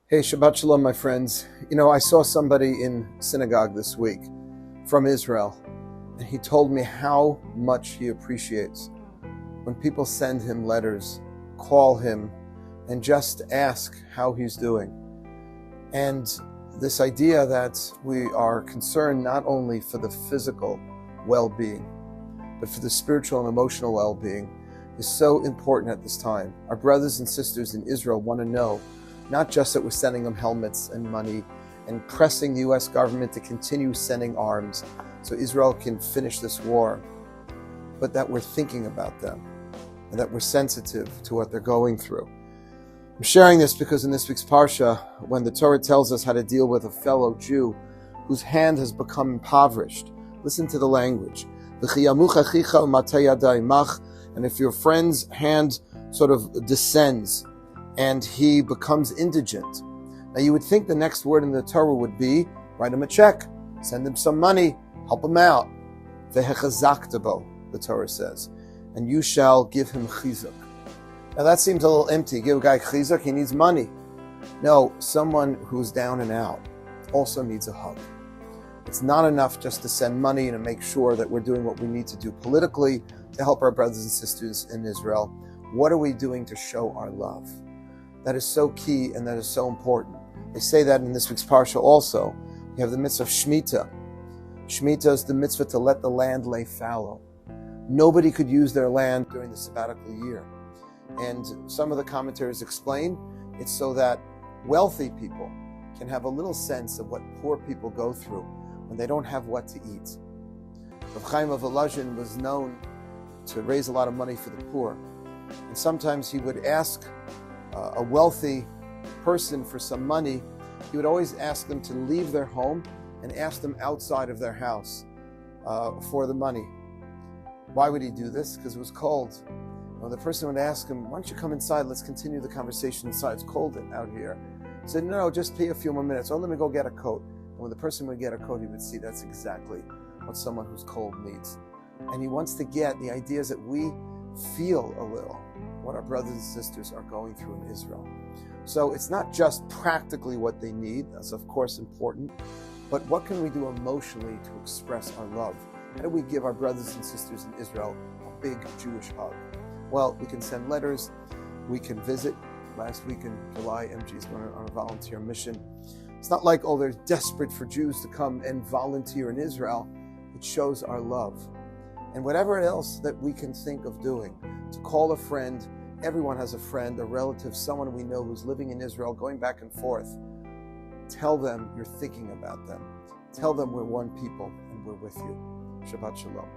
Hey, Shabbat Shalom, my friends. I saw somebody in synagogue this week from Israel, and he told me how much he appreciates when people send him letters, call him, and just ask how he's doing. And this idea that we are concerned not only for the physical well-being, but for the spiritual and emotional well-being is so important at this time. Our brothers and sisters in Israel want to know not just that we're sending them helmets and money and pressing the U.S. government to continue sending arms so Israel can finish this war, but that we're thinking about them and that we're sensitive to what they're going through. I'm sharing this because in this week's parsha, when the Torah tells us how to deal with a fellow Jew whose hand has become impoverished, listen to the language. And if your friend's hand sort of descends, and he becomes indigent. Now you would think the next word in the Torah would be, write him a check, send him some money, help him out. Vehechazakta, the Torah says, and you shall give him chizuk. Now that seems a little empty. Give a guy chizuk, he needs money. No, someone who's down and out also needs a hug. It's not enough just to send money and to make sure that we're doing what we need to do politically to help our brothers and sisters in Israel. What are we doing to show our love? That is so key and that is so important. They say that in this week's parsha also. You have the mitzvah of Shemitah. Shemitah is the mitzvah to let the land lay fallow. Nobody could use their land during the sabbatical year. And some of the commentators explain it's so that wealthy people can have a little sense of what poor people go through when they don't have what to eat. Rav Chaim of Volozhin was known to raise a lot of money for the poor. And sometimes he would ask a wealthy person for some money. He would always ask them to leave their home and ask them outside of their house for the money. Why would he do this? Because it was cold. Well, the person would ask him, why don't you come inside? Let's continue the conversation inside. It's cold out here. He said, no, just pay a few more minutes. Oh, let me go get a coat. And when the person would get a coat, he would see that's exactly what someone who's cold needs. And he wants to get the idea is that we feel a little what our brothers and sisters are going through in Israel. So it's not just practically what they need, that's of course important, but what can we do emotionally to express our love? How do we give our brothers and sisters in Israel a big Jewish hug? Well, we can send letters, we can visit. Last week in July, MG is going on a volunteer mission. It's not like, they're desperate for Jews to come and volunteer in Israel. It shows our love. And whatever else that we can think of doing, to call a friend. Everyone has a friend, a relative, someone we know who's living in Israel, going back and forth. Tell them you're thinking about them. Tell them we're one people and we're with you. Shabbat Shalom.